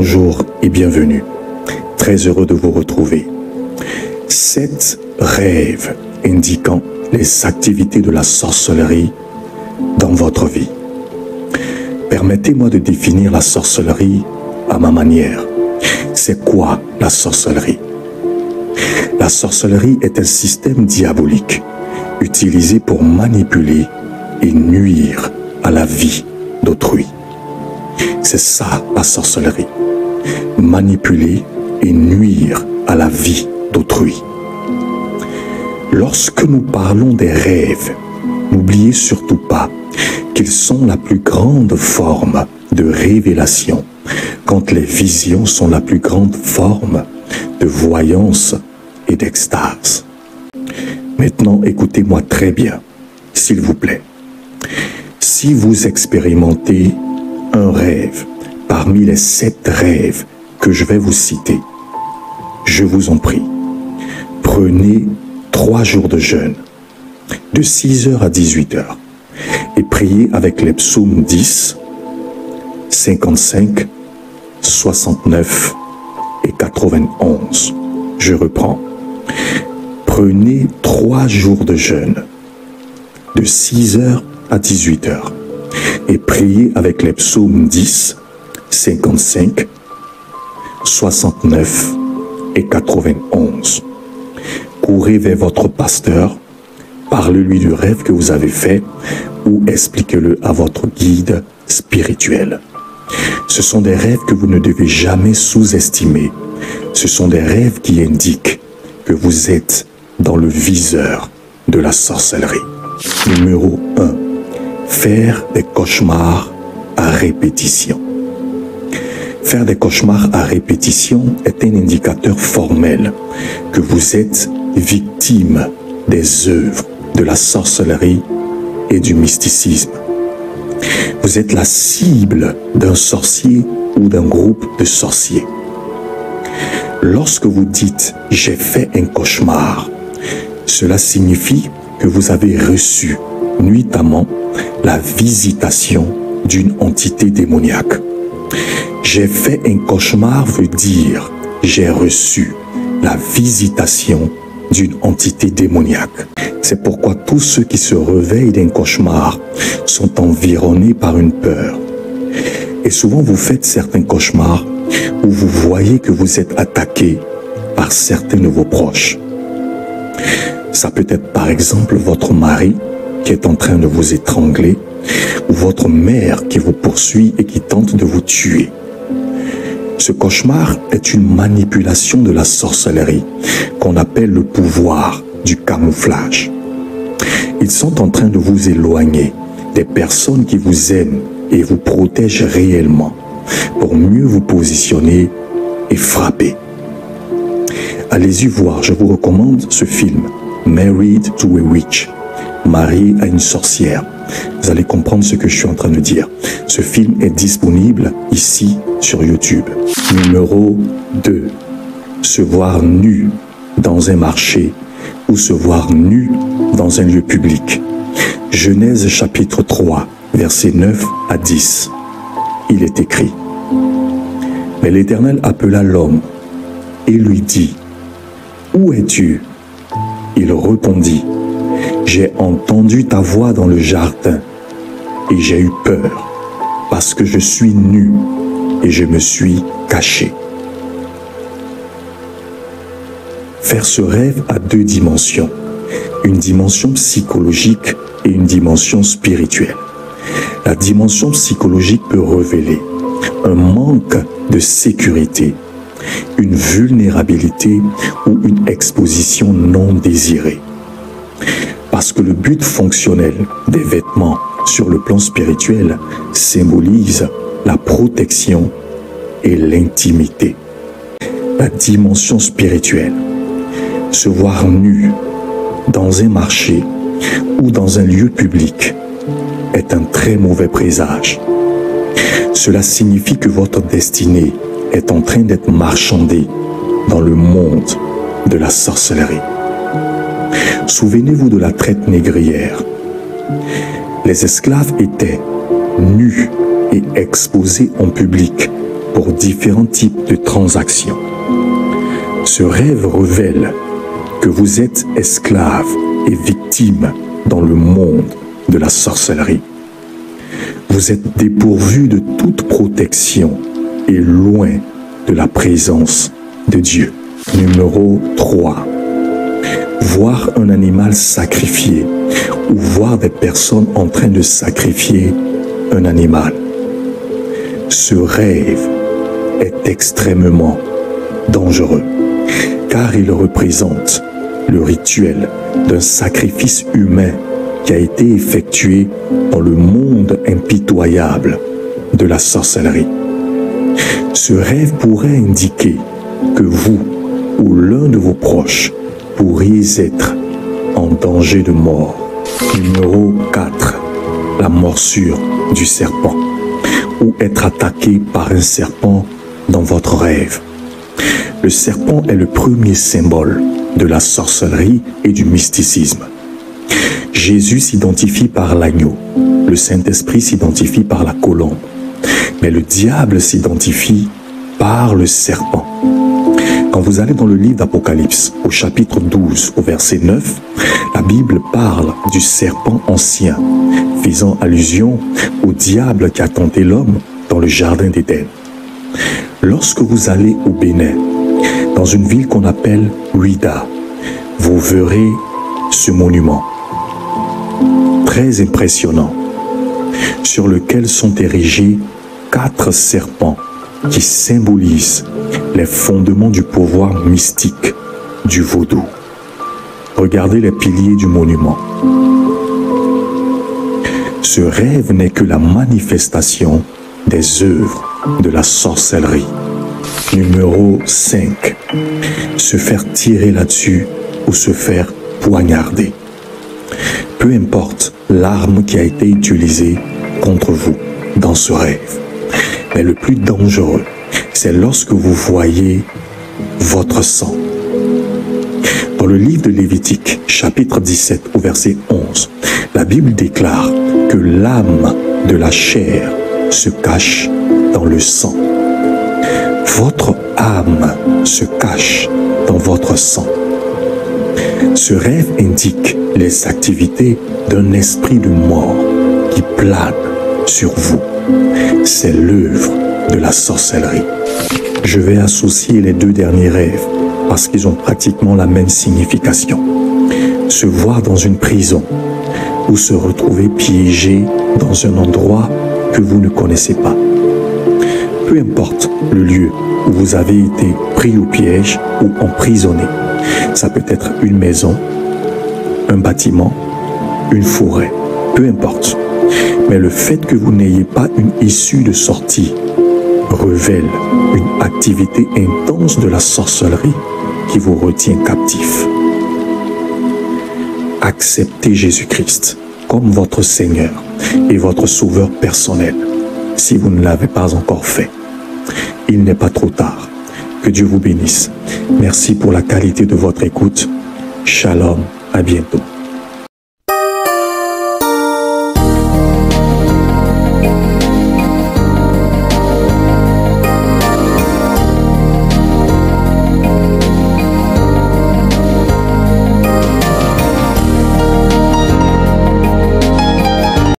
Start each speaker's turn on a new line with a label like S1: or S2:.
S1: Bonjour et bienvenue. Très heureux de vous retrouver. 7 rêves indiquant les activités de la sorcellerie dans votre vie. Permettez-moi de définir la sorcellerie à ma manière. C'est quoi la sorcellerie? La sorcellerie est un système diabolique utilisé pour manipuler et nuire à la vie d'autrui. C'est ça la sorcellerie. Manipuler et nuire à la vie d'autrui. Lorsque nous parlons des rêves, n'oubliez surtout pas qu'ils sont la plus grande forme de révélation, quand les visions sont la plus grande forme de voyance et d'extase. Maintenant, écoutez-moi très bien, s'il vous plaît. Si vous expérimentez un rêve parmi les 7 rêves que je vais vous citer, je vous en prie, prenez 3 jours de jeûne, de 6h à 18h, et priez avec les psaumes 10, 55, 69 et 91. Je reprends. Prenez 3 jours de jeûne, de 6h à 18h, et priez avec les psaumes 10, 55, 69 et 91. Courez vers votre pasteur, parlez-lui du rêve que vous avez fait ou expliquez-le à votre guide spirituel. Ce sont des rêves que vous ne devez jamais sous-estimer. Ce sont des rêves qui indiquent que vous êtes dans le viseur de la sorcellerie. Numéro 1. Faire des cauchemars à répétition. Faire des cauchemars à répétition est un indicateur formel que vous êtes victime des œuvres de la sorcellerie et du mysticisme. Vous êtes la cible d'un sorcier ou d'un groupe de sorciers. Lorsque vous dites « j'ai fait un cauchemar », cela signifie que vous avez reçu nuitamment la visitation d'une entité démoniaque. J'ai fait un cauchemar veut dire j'ai reçu la visitation d'une entité démoniaque. C'est pourquoi tous ceux qui se réveillent d'un cauchemar sont environnés par une peur. Et souvent vous faites certains cauchemars où vous voyez que vous êtes attaqué par certains de vos proches. Ça peut être par exemple votre mari qui est en train de vous étrangler ou votre mère qui vous poursuit et qui tente de vous tuer. Ce cauchemar est une manipulation de la sorcellerie qu'on appelle le pouvoir du camouflage. Ils sont en train de vous éloigner des personnes qui vous aiment et vous protègent réellement pour mieux vous positionner et frapper. Allez-y voir, je vous recommande ce film, Married to a Witch, marié à une sorcière. Vous allez comprendre ce que je suis en train de dire. Ce film est disponible ici sur YouTube. Numéro 2. Se voir nu dans un marché ou se voir nu dans un lieu public. Genèse chapitre 3, versets 9 à 10. Il est écrit: Mais l'Éternel appela l'homme et lui dit: Où es-tu? Il répondit: J'ai entendu ta voix dans le jardin et j'ai eu peur parce que je suis nu et je me suis caché. Faire ce rêve a 2 dimensions, une dimension psychologique et une dimension spirituelle. La dimension psychologique peut révéler un manque de sécurité, une vulnérabilité ou une exposition non désirée. Parce que le but fonctionnel des vêtements sur le plan spirituel symbolise la protection et l'intimité. La dimension spirituelle, se voir nu dans un marché ou dans un lieu public, est un très mauvais présage. Cela signifie que votre destinée est en train d'être marchandée dans le monde de la sorcellerie. Souvenez-vous de la traite négrière. Les esclaves étaient nus et exposés en public pour différents types de transactions. Ce rêve révèle que vous êtes esclave et victime dans le monde de la sorcellerie. Vous êtes dépourvu de toute protection et loin de la présence de Dieu. Numéro 3. Voir un animal sacrifié ou voir des personnes en train de sacrifier un animal. Ce rêve est extrêmement dangereux car il représente le rituel d'un sacrifice humain qui a été effectué dans le monde impitoyable de la sorcellerie. Ce rêve pourrait indiquer que vous ou l'un de vos proches pourriez être en danger de mort. Numéro 4. La morsure du serpent ou être attaqué par un serpent dans votre rêve. Le serpent est le premier symbole de la sorcellerie et du mysticisme. Jésus s'identifie par l'agneau, le Saint-Esprit s'identifie par la colombe, mais le diable s'identifie par le serpent. Quand vous allez dans le livre d'Apocalypse, au chapitre 12, au verset 9, la Bible parle du serpent ancien, faisant allusion au diable qui a tenté l'homme dans le jardin d'Éden. Lorsque vous allez au Bénin, dans une ville qu'on appelle Ouida, vous verrez ce monument très impressionnant sur lequel sont érigés 4 serpents qui symbolisent les fondements du pouvoir mystique du vaudou. Regardez les piliers du monument. Ce rêve n'est que la manifestation des œuvres de la sorcellerie. Numéro 5. Se faire tirer là-dessus ou se faire poignarder. Peu importe l'arme qui a été utilisée contre vous dans ce rêve. Mais le plus dangereux, c'est lorsque vous voyez votre sang. Dans le livre de Lévitique, chapitre 17, au verset 11, la Bible déclare que l'âme de la chair se cache dans le sang. Votre âme se cache dans votre sang. Ce rêve indique les activités d'un esprit de mort qui plane sur vous. C'est l'œuvre de la sorcellerie. Je vais associer les 2 derniers rêves parce qu'ils ont pratiquement la même signification. Se voir dans une prison ou se retrouver piégé dans un endroit que vous ne connaissez pas. Peu importe le lieu où vous avez été pris au piège ou emprisonné. Ça peut être une maison, un bâtiment, une forêt, peu importe. Mais le fait que vous n'ayez pas une issue de sortie révèle une activité intense de la sorcellerie qui vous retient captif. Acceptez Jésus-Christ comme votre Seigneur et votre Sauveur personnel si vous ne l'avez pas encore fait. Il n'est pas trop tard. Que Dieu vous bénisse. Merci pour la qualité de votre écoute. Shalom, à bientôt.